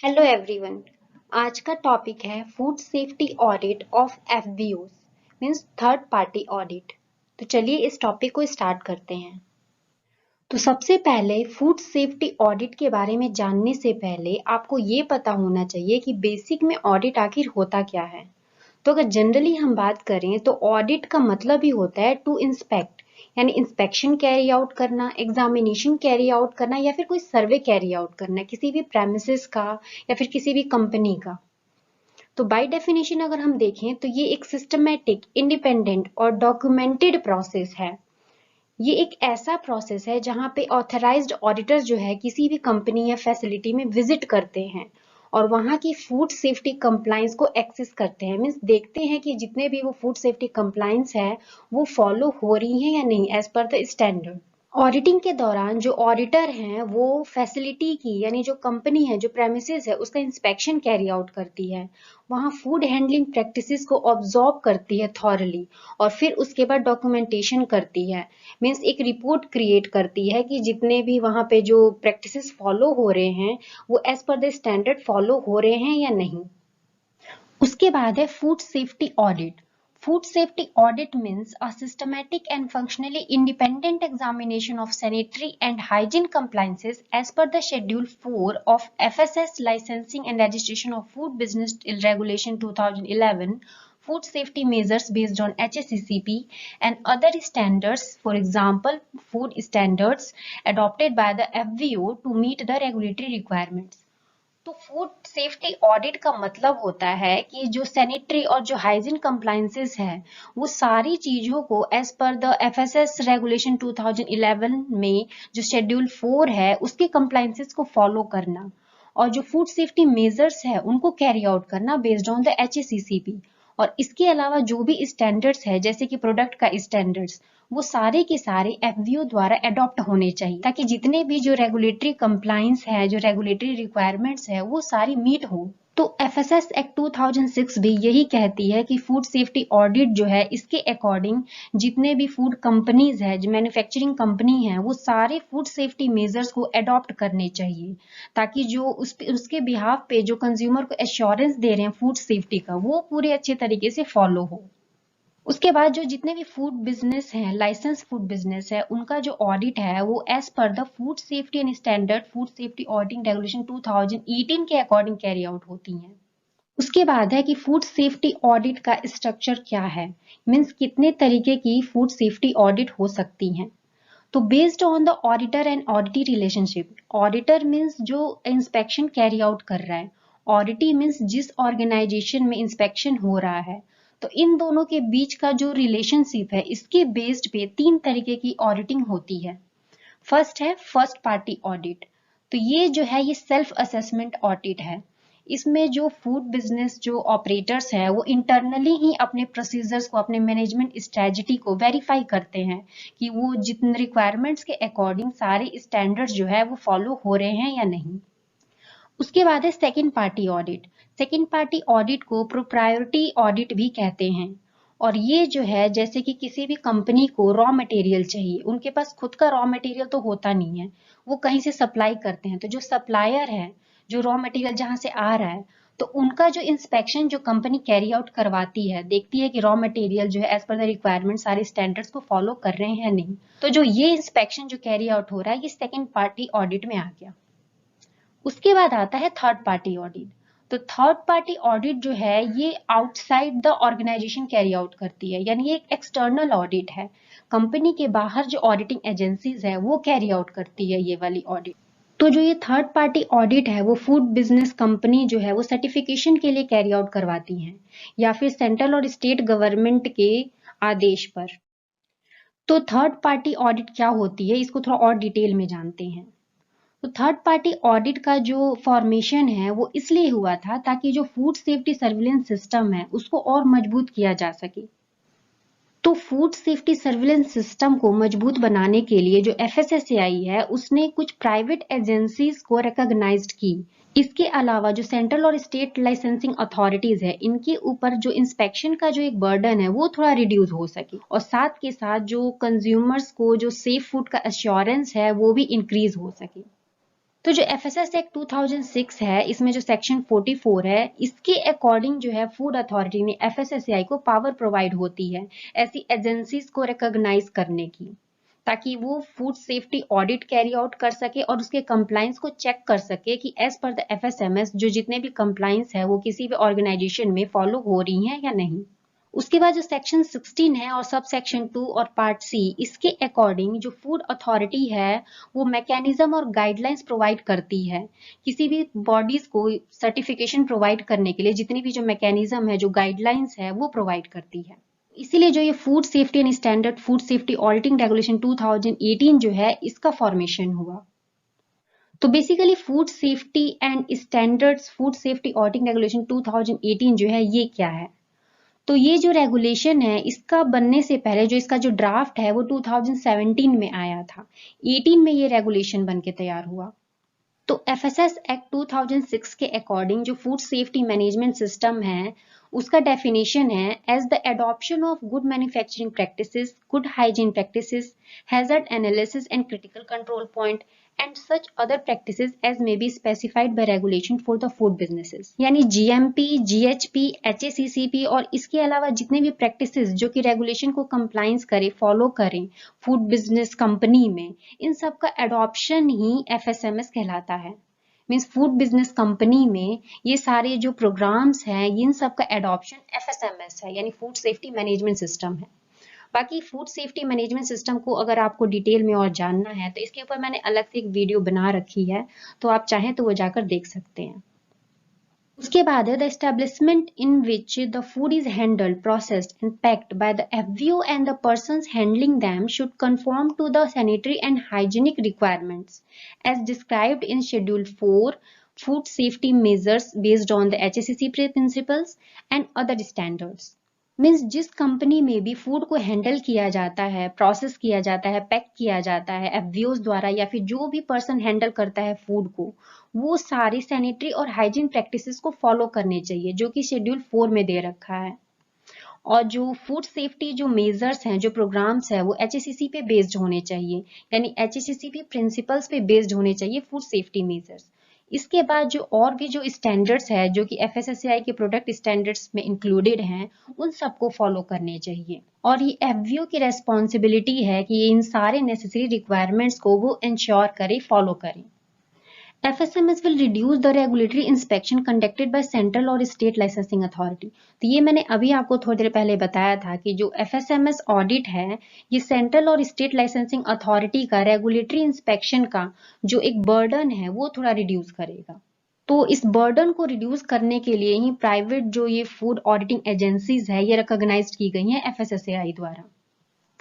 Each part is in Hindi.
Hello everyone. आज का टॉपिक है food safety audit of FBO means third party audit. तो चलिए इस टॉपिक को स्टार्ट करते हैं। तो सबसे पहले फूड सेफ्टी ऑडिट के बारे में जानने से पहले आपको ये पता होना चाहिए कि बेसिक में ऑडिट आखिर होता क्या है। तो अगर जनरली हम बात करें तो ऑडिट का मतलब ही होता है टू इंस्पेक्ट, यानी इंस्पेक्शन कैरी आउट करना, एग्जामिनेशन कैरी आउट करना या फिर कोई सर्वे कैरी आउट करना किसी भी प्रेमिसेस का या फिर किसी भी कंपनी का। तो बाय डेफिनेशन अगर हम देखें तो ये एक सिस्टमेटिक, इंडिपेंडेंट और डॉक्यूमेंटेड प्रोसेस है। ये एक ऐसा प्रोसेस है जहां पे ऑथराइज्ड ऑडिटर्स जो है किसी भी कंपनी या फैसिलिटी में विजिट करते हैं और वहां की फूड सेफ्टी कंप्लायंस को एक्सेस करते हैं, मींस देखते हैं कि जितने भी वो फूड सेफ्टी कंप्लायंस है वो फॉलो हो रही हैं या नहीं as per the standard. Auditing के दौरान जो ऑडिटर हैं वो फैसिलिटी की, यानी जो कंपनी है, जो प्रेमिसेस है, उसका इंस्पेक्शन कैरी आउट करती है, वहां फूड हैंडलिंग प्रैक्टिसेस को ऑब्जर्व करती है थॉरली और फिर उसके बाद डॉक्यूमेंटेशन करती है। मींस एक रिपोर्ट क्रिएट करती है कि जितने भी वहां पे जो प्रैक्टिसेस फॉलो हो रहे हैं वो as per the standard follow हो रहे हैं या नहीं। उसके बाद है food safety audit. Food safety audit means a systematic and functionally independent examination of sanitary and hygiene compliances as per the Schedule 4 of FSS Licensing and Registration of Food Business Regulation 2011, food safety measures based on HACCP and other standards, for example, food standards adopted by the FVO to meet the regulatory requirements. तो फूड सेफ्टी ऑडिट का मतलब होता है कि जो सैनिटरी और जो हाइजीन कंप्लायंसेस है वो सारी चीजों को as per the FSS regulation 2011 में जो शेड्यूल 4 है उसके कंप्लायंसेस को फॉलो करना और जो फूड सेफ्टी मेजर्स है उनको कैरी आउट करना बेस्ड ऑन द एचएसीसीपी। और इसके अलावा जो भी स्टैंडर्ड्स है जैसे कि प्रोडक्ट का स्टैंडर्ड्स वो सारे के सारे एफवीओ द्वारा अडॉप्ट होने चाहिए ताकि जितने भी जो रेगुलेटरी कंप्लायंस है, जो रेगुलेटरी रिक्वायरमेंट्स है वो सारी मीट हो। तो एफएसएस एक्ट 2006 भी यही कहती है कि फूड सेफ्टी ऑडिट जो है इसके अकॉर्डिंग जितने भी फूड कंपनीज है, जो मैन्युफैक्चरिंग कंपनी है, वो सारे फूड सेफ्टी मेजर्स को अडॉप्ट करने चाहिए ताकि जो उसके बिहाफ पे जो कंज्यूमर को एश्योरेंस दे रहे हैं फूड सेफ्टी का वो पूरे अच्छे तरीके से फॉलो हो। उसके बाद जो जितने भी फूड बिजनेस हैं, लाइसेंस फूड बिजनेस है, उनका जो ऑडिट है वो as per the food safety and standard food safety auditing regulation 2018 के अकॉर्डिंग कैरी आउट होती हैं। उसके बाद है कि फूड सेफ्टी ऑडिट का स्ट्रक्चर क्या है, मीन्स कितने तरीके की फूड सेफ्टी ऑडिट हो सकती हैं। तो based on the auditor and auditee relationship, auditor means जो इंस्पेक्शन कैरी आउट कर रहा है, ऑडिटी मीन्स जिस ऑर्गेनाइजेशन में इंस्पेक्शन हो रहा है, तो इन दोनों के बीच का जो रिलेशनशिप है इसके बेस्ड पे तीन तरीके की ऑडिटिंग होती है। फर्स्ट है फर्स्ट पार्टी ऑडिट। तो ये जो है ये सेल्फ असेसमेंट ऑडिट है। इसमें जो फूड बिजनेस जो ऑपरेटर्स हैं वो इंटरनली ही अपने प्रोसीजर्स को, अपने मैनेजमेंट स्ट्रेटजी को वेरीफाई करते हैं कि वो जितने रिक्वायरमेंट्स के अकॉर्डिंग सारे स्टैंडर्ड्स जो है वो फॉलो हो रहे हैं या नहीं। उसके बाद है second party audit. Second party audit को प्रोप्रायोरिटी ऑडिट भी कहते हैं और ये जो है जैसे कि किसी भी कंपनी को रॉ मटेरियल चाहिए, उनके पास खुद का रॉ मटेरियल तो होता नहीं है, वो कहीं से सप्लाई करते हैं, तो जो सप्लायर है, जो रॉ मटेरियल जहां से आ रहा है, तो उनका जो इंस्पेक्शन जो कंपनी कैरी आउट करवाती है, देखती है कि रॉ मटेरियल जो है एज पर द रिक्वायरमेंट सारे स्टैंडर्ड्स को फॉलो कर रहे हैं या नहीं। तो जो ये इंस्पेक्शन जो कैरी आउट हो रहा है ये सेकंड पार्टी ऑडिट में आ गया। उसके बाद आता है थर्ड पार्टी ऑडिट। तो थर्ड पार्टी ऑडिट जो है ये outside the organization carry out करती है, यानी ये एक एक्सटर्नल ऑडिट है। कंपनी के बाहर जो ऑडिटिंग एजेंसीज है वो कैरी आउट करती है ये वाली ऑडिट। तो जो ये थर्ड पार्टी ऑडिट है वो फूड बिजनेस कंपनी जो है वो सर्टिफिकेशन के लिए कैरी आउट करवाती हैं या फिर सेंट्रल और स्टेट गवर्नमेंट के आदेश पर। तो थर्ड पार्टी ऑडिट क्या होती है इसको थोड़ा और डिटेल में जानते हैं। तो थर्ड पार्टी ऑडिट का जो फॉर्मेशन है वो इसलिए हुआ था ताकि जो फूड सेफ्टी सर्विलेंस सिस्टम है उसको और मजबूत किया जा सके। तो फूड सेफ्टी सर्विलेंस सिस्टम को मजबूत बनाने के लिए जो एफएसएसएआई है उसने कुछ प्राइवेट एजेंसीज को रिकॉग्नाइज्ड की। इसके अलावा जो सेंट्रल और स्टेट लाइसेंसिंग अथॉरिटीज है इनके ऊपर जो इंस्पेक्शन का जो एक बर्डन है वो थोड़ा रिड्यूस हो सके और साथ के साथ जो कंज्यूमर्स को जो सेफ फूड का एश्योरेंस है वो भी इंक्रीज हो सके। तो जो एफएसएस एक्ट 2006 है, इसमें जो सेक्शन 44 है, इसके अकॉर्डिंग जो है फूड अथॉरिटी ने एफएसएसएआई को पावर प्रोवाइड होती है ऐसी एजेंसीज को रिकॉग्नाइज करने की, ताकि वो food safety audit carry out कर सके और उसके कंप्लायंस को चेक कर सके कि एज पर द एफएसएमएस जो जितने भी कंप्लायंस है वो किसी भी ऑर्गेनाइजेशन में फॉलो हो रही हैं या नहीं। उसके बाद जो सेक्शन 16 है और सब सेक्शन 2 और पार्ट सी, इसके अकॉर्डिंग जो फूड अथॉरिटी है वो मैकेनिज्म और गाइडलाइंस प्रोवाइड करती है किसी भी बॉडीज को सर्टिफिकेशन प्रोवाइड करने के लिए, जितनी भी जो मैकेनिज्म है, जो गाइडलाइंस है, वो प्रोवाइड करती है। इसीलिए जो ये food safety and standard food safety auditing regulation 2018 जो है, इसका फॉर्मेशन हुआ। तो basically food safety and standards food safety auditing regulation 2018 जो है, ये क्या है? तो ये जो रेगुलेशन है, इसका बनने से पहले जो इसका जो ड्राफ्ट है वो 2017 में आया था। 18 में ये रेगुलेशन बन के तैयार हुआ। तो एफएसएस एक्ट 2006 के अकॉर्डिंग जो फूड सेफ्टी मैनेजमेंट सिस्टम है, उसका डेफिनेशन है as the adoption of good manufacturing practices, good hygiene practices, hazard analysis and critical control point and such other practices as may be specified by regulation for the food businesses। यानी जीएमपी, जीएचपी, एचएसीसीपी और इसके अलावा जितने भी प्रैक्टिसेस जो कि रेगुलेशन को कंप्लायंस करें, फॉलो करें फूड बिजनेस कंपनी में, इन सब का एडॉप्शन ही एफएसएमएस कहलाता है। मीन्स फूड बिजनेस कंपनी में ये सारे जो प्रोग्राम्स हैं, इन सब का एडॉप्शन एफएसएमएस है, यानी फूड सेफ्टी मैनेजमेंट सिस्टम है। बाकी फूड सेफ्टी मैनेजमेंट सिस्टम को अगर आपको डिटेल में और जानना है तो इसके ऊपर मैंने अलग से एक वीडियो बना रखी है, तो आप चाहें तो वो जाकर देख सकते हैं। उसके बाद है the establishment in which the food is handled, processed and packed by the FBO and the persons handling them should conform to the sanitary and hygienic requirements as described in schedule 4 food safety measures based on the HACCP principles and other standards. Means जिस कंपनी में भी फूड को हैंडल किया जाता है, प्रोसेस किया जाता है, पैक किया जाता है एफवीओज द्वारा, या फिर जो भी पर्सन हैंडल करता है फूड को, वो सारी सैनिटरी और हाइजीन प्रैक्टिसेस को फॉलो करने चाहिए जो कि शेड्यूल 4 में दे रखा है। और जो फूड सेफ्टी जो मेजर्स हैं, जो प्रोग्राम्स है, वो एचएसीसी पे बेस्ड होने चाहिए, यानी एचएसीसी प्रिंसिपल्स पे बेस्ड होने चाहिए फूड सेफ्टी मेजर्स। इसके बाद जो और भी जो स्टैंडर्ड्स है जो कि एफएसएसएआई के प्रोडक्ट स्टैंडर्ड्स में इंक्लूडेड हैं, उन सबको फॉलो करने चाहिए। और ये एफवीओ की रेस्पॉन्सिबिलिटी है कि ये इन सारे नेसेसरी रिक्वायरमेंट्स को वो इंश्योर करे, फॉलो करें। FSMS will reduce the regulatory inspection conducted by central और state licensing authority। तो ये मैंने अभी आपको थोड़ी देर पहले बताया था कि जो FSMS ऑडिट है, ये सेंट्रल और स्टेट लाइसेंसिंग अथॉरिटी का रेगुलेटरी इंस्पेक्शन का जो एक बर्डन है वो थोड़ा रिड्यूस करेगा। तो इस बर्डन को रिड्यूस करने के लिए ही प्राइवेट जो ये फूड ऑडिटिंग एजेंसीज है, ये रिकॉग्नाइज्ड की गई हैं FSSAI द्वारा।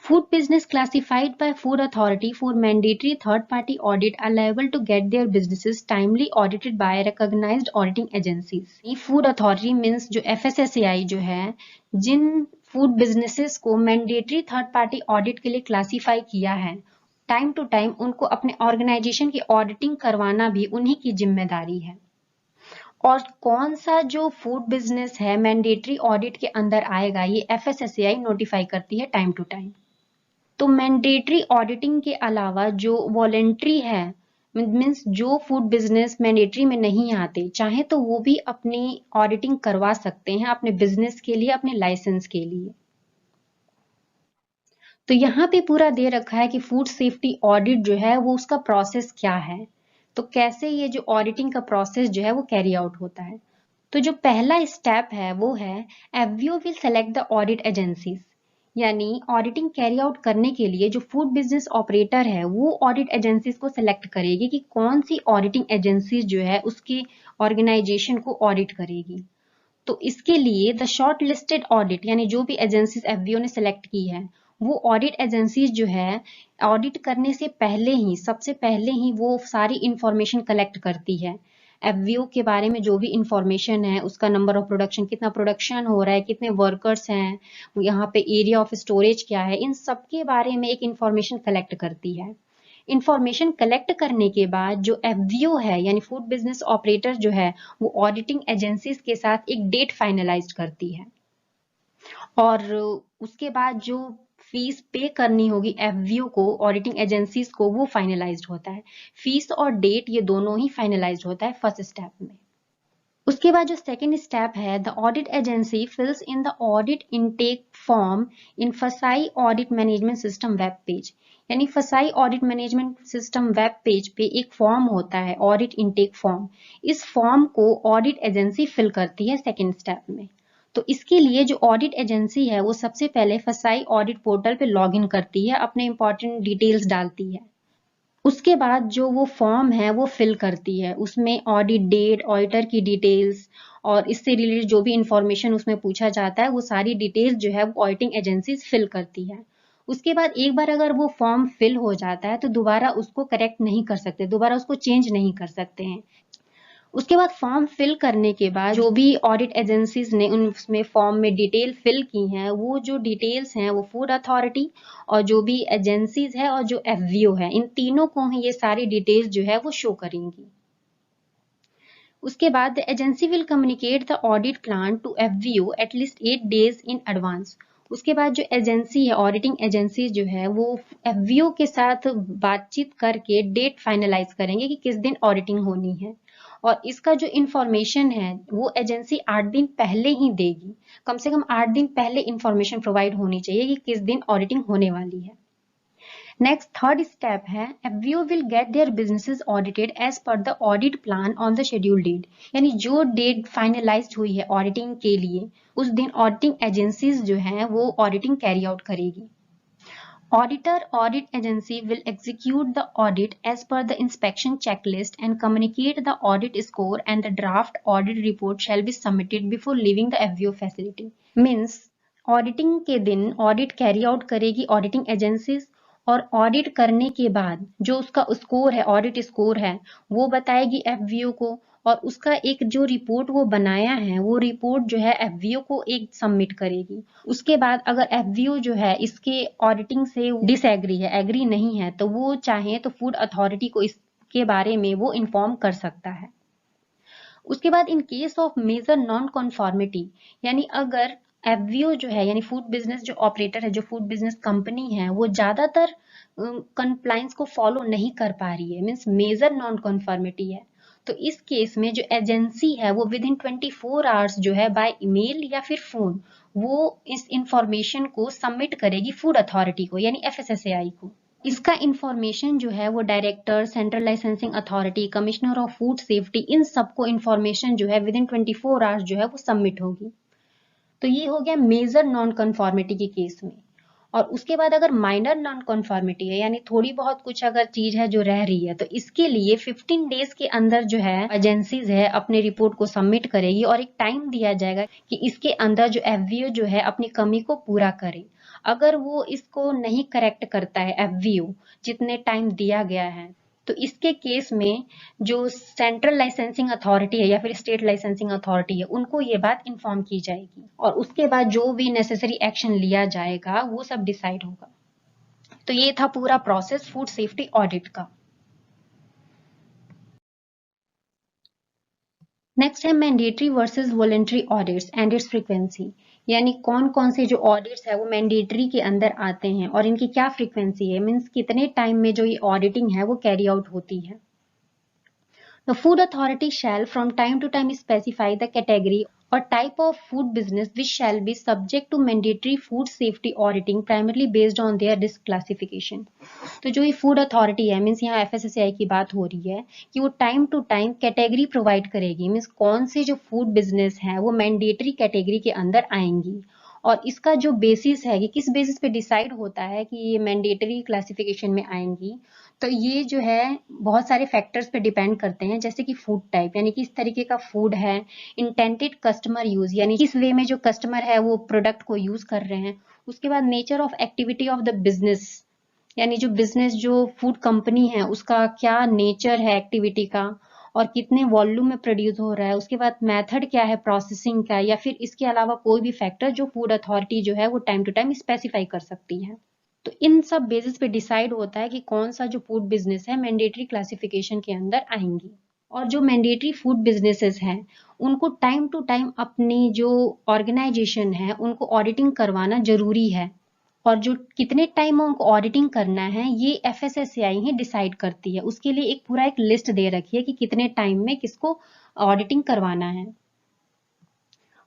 Food business classified by Food Authority for mandatory third-party audit are liable to get their businesses timely audited by recognized auditing agencies। Food Authority means जो FSSAI जो है, जिन फूड बिजनेसेस को मैंडेटरी थर्ड पार्टी ऑडिट के लिए क्लासीफाई किया है, टाइम टू टाइम उनको अपने ऑर्गेनाइजेशन की ऑडिटिंग करवाना भी उन्हीं की जिम्मेदारी है। और कौन सा जो फूड बिजनेस है मैंडेटरी ऑडिट के अंदर आएगा, ये FSSAI नोटिफाई करती है टाइम टू टाइम। तो मैंडेटरी ऑडिटिंग के अलावा जो वॉलेंट्री है, मीन्स जो फूड बिजनेस मैंडेटरी में नहीं आते, चाहे तो वो भी अपनी ऑडिटिंग करवा सकते हैं अपने बिजनेस के लिए, अपने लाइसेंस के लिए। तो यहाँ पे पूरा दे रखा है कि फूड सेफ्टी ऑडिट जो है वो उसका प्रोसेस क्या है, तो कैसे ये जो ऑडिटिंग का प्रोसेस जो है वो कैरी आउट होता है। तो जो पहला स्टेप है वो है FBO will select the audit agencies, यानी ऑडिटिंग कैरी आउट करने के लिए जो फूड बिजनेस ऑपरेटर है वो ऑडिट एजेंसीज को सिलेक्ट करेगी कि कौन सी ऑडिटिंग एजेंसीज जो है उसकी ऑर्गेनाइजेशन को ऑडिट करेगी। तो इसके लिए द शॉर्ट लिस्टेड ऑडिट, यानी जो भी एजेंसीज एफवीओ ने सिलेक्ट की है, वो ऑडिट एजेंसीज जो है ऑडिट करने से पहले ही, सबसे पहले ही वो सारी इंफॉर्मेशन कलेक्ट करती है। एफवीओ के बारे में जो भी इंफॉर्मेशन है, उसका नंबर ऑफ प्रोडक्शन, कितना प्रोडक्शन हो रहा है, कितने वर्कर्स हैं, यहाँ पे एरिया ऑफ स्टोरेज क्या है, इन सब के बारे में एक इंफॉर्मेशन कलेक्ट करती है। इंफॉर्मेशन कलेक्ट करने के बाद जो एफवीओ है यानी फूड बिजनेस ऑपरेटर जो है, वो ऑडिटिंग एजेंसीज के साथ एक डेट फाइनलाइज करती है। और उसके बाद जो फीस पे करनी होगी एफवीओ को, ऑडिटिंग एजेंसीज को, वो फाइनलाइज्ड होता है। फीस और डेट ये दोनों ही फाइनलाइज्ड होता है फर्स्ट स्टेप में। उसके बाद जो सेकेंड स्टेप है, the audit agency fills in the audit intake form in FSSAI audit management system web page. यानी FSSAI audit management system web page पे एक फॉर्म होता है, ऑडिट इनटेक फॉर्म। इस फॉर्म को ऑडिट एजेंसी फिल करती है सेकेंड स्टेप में। तो इसके लिए जो ऑडिट एजेंसी है वो सबसे पहले फसाई ऑडिट पोर्टल पे लॉग इन करती है, अपने इंपॉर्टेंट डिटेल्स डालती है। उसके बाद जो वो फॉर्म है वो फिल करती है, उसमें ऑडिट डेट, ऑडिटर की डिटेल्स और इससे रिलेटेड जो भी इंफॉर्मेशन उसमें पूछा जाता है वो सारी डिटेल्स जो है वो ऑडिटिंग एजेंसीज फिल करती है। उसके बाद एक बार अगर वो फॉर्म फिल हो जाता है तो दोबारा उसको करेक्ट नहीं कर सकते, दोबारा उसको चेंज नहीं कर सकते हैं। उसके बाद फॉर्म फिल करने के बाद जो भी ऑडिट एजेंसीज ने उसमें फॉर्म में डिटेल फिल की हैं, वो जो डिटेल्स हैं वो फूड अथॉरिटी और जो भी एजेंसीज है और जो एफवीओ है, इन तीनों को ही ये सारी डिटेल्स जो है वो शो करेंगी। उसके बाद the agency will communicate the audit plan to FBO at least 8 days in advance. उसके बाद जो एजेंसी है, ऑडिटिंग एजेंसी जो है वो एफवीओ के साथ बातचीत करके डेट फाइनलाइज करेंगे कि किस दिन ऑडिटिंग होनी है। और इसका जो इंफॉर्मेशन है वो एजेंसी 8 दिन पहले ही देगी, कम से कम 8 दिन पहले इंफॉर्मेशन प्रोवाइड होनी चाहिए कि किस दिन ऑडिटिंग होने वाली है। नेक्स्ट थर्ड स्टेप है, FBO will get their businesses audited as per the audit plan on the schedule date. यानी जो डेट फाइनलाइज्ड हुई है ऑडिटिंग के लिए, उस दिन ऑडिटिंग एजेंसीज जो हैं वो ऑडिटिंग कैरी आउट करेगी। Auditor audit agency will execute the audit as per the inspection checklist and communicate the audit score, and the draft audit report shall be submitted before leaving the FVO facility. Means auditing के दिन ऑडिट कैरी आउट करेगी ऑडिटिंग एजेंसीज, और ऑडिट करने के बाद जो उसका स्कोर है, ऑडिट स्कोर है, वो बताएगी एफवीओ को, और उसका एक जो रिपोर्ट वो बनाया है वो रिपोर्ट जो है एफवीओ को एक सबमिट करेगी। उसके बाद अगर एफवीओ जो है इसके ऑडिटिंग से डिसएग्री है, एग्री नहीं है, तो वो चाहे तो फूड अथॉरिटी को इसके बारे में वो इन्फॉर्म कर सकता है। उसके बाद in case of major non conformity, यानी अगर एफवीओ जो है यानी फूड बिजनेस जो ऑपरेटर है, जो फूड बिजनेस कंपनी है, वो ज्यादातर कंप्लायंस को फॉलो नहीं कर पा रही है, मीन्स मेजर नॉन कॉन्फॉर्मिटी है, तो इस केस में जो एजेंसी है वो विद इन 24 आवर्स जो है बाय ईमेल या फिर फोन वो इस इंफॉर्मेशन को सबमिट करेगी फूड अथॉरिटी को यानी एफएसएसएआई को। इसका इंफॉर्मेशन जो है वो director, central licensing authority, commissioner of food safety, इन सबको इंफॉर्मेशन जो है विद इन 24 आवर्स जो है वो सबमिट होगी। तो ये हो गया मेजर नॉन कन्फॉर्मिटी के केस में। और उसके बाद अगर माइनर नॉन कन्फॉर्मिटी है, यानी थोड़ी बहुत कुछ अगर चीज है जो रह रही है, तो इसके लिए 15 डेज के अंदर जो है एजेंसीज है अपने रिपोर्ट को सबमिट करेगी, और एक टाइम दिया जाएगा कि इसके अंदर जो एफवीओ जो है अपनी कमी को पूरा करे। अगर वो इसको नहीं करेक्ट करता है एफवीओ जितने टाइम दिया गया है, तो इसके केस में जो सेंट्रल लाइसेंसिंग अथॉरिटी है या फिर स्टेट लाइसेंसिंग अथॉरिटी है उनको ये बात इन्फॉर्म की जाएगी, और उसके बाद जो भी नेसेसरी एक्शन लिया जाएगा वो सब डिसाइड होगा। तो ये था पूरा प्रोसेस फूड सेफ्टी ऑडिट का। नेक्स्ट है mandatory versus voluntary audits and it's frequency, यानी कौन कौन से जो ऑडिट्स है वो मैंडेटरी के अंदर आते हैं और इनकी क्या फ्रीक्वेंसी है, मीन्स कितने टाइम में जो ये ऑडिटिंग है वो कैरी आउट होती है। The food authority shall from time to time specify the category or type of food business which shall be subject to mandatory food safety auditing primarily based on their risk classification. तो जो ये फूड अथॉरिटी है, मीन्स यहाँ एफएसएसएआई की बात हो रही है कि वो time to time category provide करेगी, मीन्स कौन से जो फूड बिजनेस है वो मैंडेटरी कैटेगरी के अंदर आएंगी, और इसका जो बेसिस है कि किस बेसिस पे डिसाइड होता है कि ये मैंडेटरी क्लासिफिकेशन में आएंगी, तो ये जो है बहुत सारे फैक्टर्स पे डिपेंड करते हैं, जैसे कि फूड टाइप यानी किस तरीके का फूड है, इंटेंडेड कस्टमर यूज यानी किस वे में जो कस्टमर है वो प्रोडक्ट को यूज कर रहे हैं, उसके बाद nature of activity of the business यानी जो बिजनेस जो फूड कंपनी है उसका क्या नेचर है एक्टिविटी का और कितने वॉल्यूम में प्रोड्यूस हो रहा है, उसके बाद मेथड क्या है प्रोसेसिंग का, या फिर इसके अलावा कोई भी फैक्टर जो फूड अथॉरिटी जो है वो टाइम टू टाइम स्पेसिफाई कर सकती है। तो इन सब बेसिस पे डिसाइड होता है कि कौन सा जो फूड बिजनेस है मैंडेटरी क्लासिफिकेशन के अंदर आएंगी। और जो मैंडेटरी फूड बिजनेसेस हैं उनको टाइम टू टाइम अपनी जो ऑर्गेनाइजेशन है उनको ऑडिटिंग करवाना जरूरी है। और जो कितने टाइम में उनको ऑडिटिंग करना है ये एफएसएसएआई ही डिसाइड करती है। उसके लिए एक पूरा एक लिस्ट दे रखी है कि कितने टाइम में किसको ऑडिटिंग करवाना है।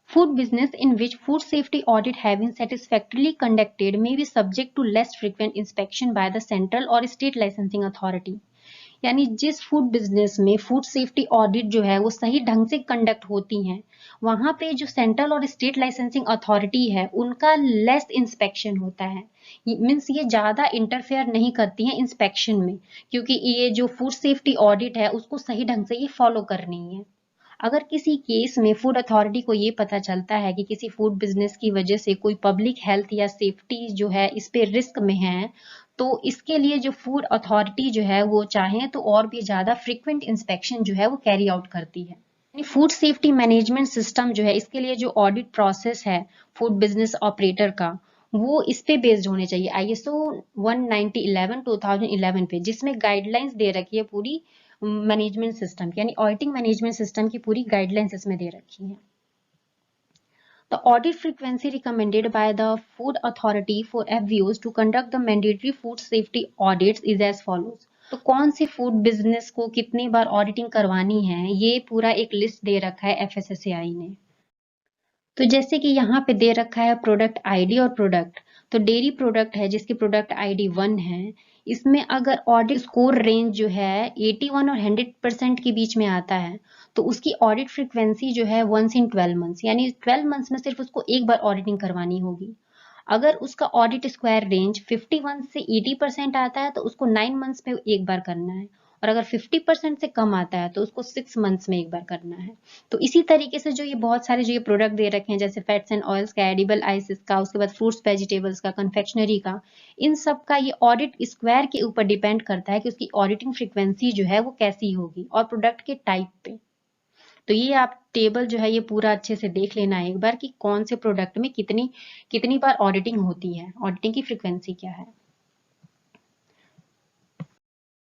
Food business in which food safety audit have been satisfactorily conducted may be subject to less frequent inspection by the central or state licensing authority। यानी जिस फूड बिजनेस में फूड सेफ्टी ऑडिट जो है वो सही ढंग से कंडक्ट होती हैं, वहां पे जो सेंट्रल और स्टेट लाइसेंसिंग अथॉरिटी है उनका लेस इंस्पेक्शन होता है। मीन्स ये ज्यादा इंटरफेयर नहीं करती हैं इंस्पेक्शन में, क्योंकि ये जो फूड सेफ्टी ऑडिट है उसको सही ढंग से ये फॉलो करनी है। अगर किसी केस में फूड अथॉरिटी को ये पता चलता है कि किसी फूड बिजनेस की वजह से कोई पब्लिक हेल्थ या सेफ्टी जो है इस पे रिस्क में है, तो इसके लिए जो फूड अथॉरिटी जो है वो चाहे तो और भी ज्यादा फ्रीक्वेंट इंस्पेक्शन जो है वो कैरी आउट करती है। फूड सेफ्टी मैनेजमेंट सिस्टम जो है इसके लिए जो ऑडिट प्रोसेस है फूड बिजनेस ऑपरेटर का, वो इस पे बेस्ड होने चाहिए आईएसओ 1911 2011 पे, जिसमें गाइडलाइंस दे रखी है पूरी मैनेजमेंट सिस्टम की, यानी ऑडिटिंग मैनेजमेंट सिस्टम की पूरी गाइडलाइंस इसमें दे रखी है। The audit frequency recommended by the Food Authority for FBOs to conduct the mandatory food safety audits is as follows। तो कौन सी फूड बिजनेस को कितनी बार ऑडिटिंग करवानी है ये पूरा एक लिस्ट दे रखा है एफएसएसएआई ने। तो जैसे कि यहाँ पे दे रखा है प्रोडक्ट आईडी और प्रोडक्ट, तो डेयरी प्रोडक्ट है जिसकी प्रोडक्ट आईडी 1 है, इसमें अगर ऑडिट स्कोर रेंज जो है 81 और 100% के बीच में आता है तो उसकी ऑडिट फ्रीक्वेंसी जो है 1 इन 12 मंथ्स, यानी 12 मंथ्स में सिर्फ उसको एक बार ऑडिटिंग करवानी होगी। अगर उसका ऑडिट स्क्वायर रेंज 51 से 80% आता है तो उसको 9 मंथ्स में एक बार करना है, और अगर 50% से कम आता है तो उसको 6 मंथ्स में एक बार करना है। तो इसी तरीके से जो ये बहुत सारे जो ये प्रोडक्ट दे रखे हैं जैसे फैट्स एंड ऑयल्स का, एडिबल आइसिस का, उसके बाद फ्रूट्स वेजिटेबल्स का, कन्फेक्शनरी का, इन सब का ये ऑडिट स्क्वायर के ऊपर डिपेंड करता है कि उसकी ऑडिटिंग फ्रीक्वेंसी जो है वो कैसी होगी और प्रोडक्ट के टाइप पे। तो ये आप टेबल जो है ये पूरा अच्छे से देख लेना है एक बार कि कौन से प्रोडक्ट में कितनी कितनी बार ऑडिटिंग होती है, ऑडिटिंग की फ्रीक्वेंसी क्या है।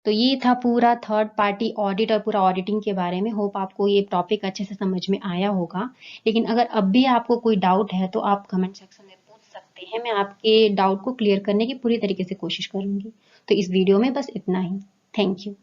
तो ये था पूरा थर्ड पार्टी ऑडिट और पूरा ऑडिटिंग के बारे में। होप आपको ये टॉपिक अच्छे से समझ में आया होगा। लेकिन अगर अब भी आपको कोई डाउट है तो आप कमेंट सेक्शन में पूछ सकते हैं, मैं आपके डाउट को क्लियर करने की पूरी तरीके से कोशिश करूंगी। तो इस वीडियो में बस इतना ही। Thank you.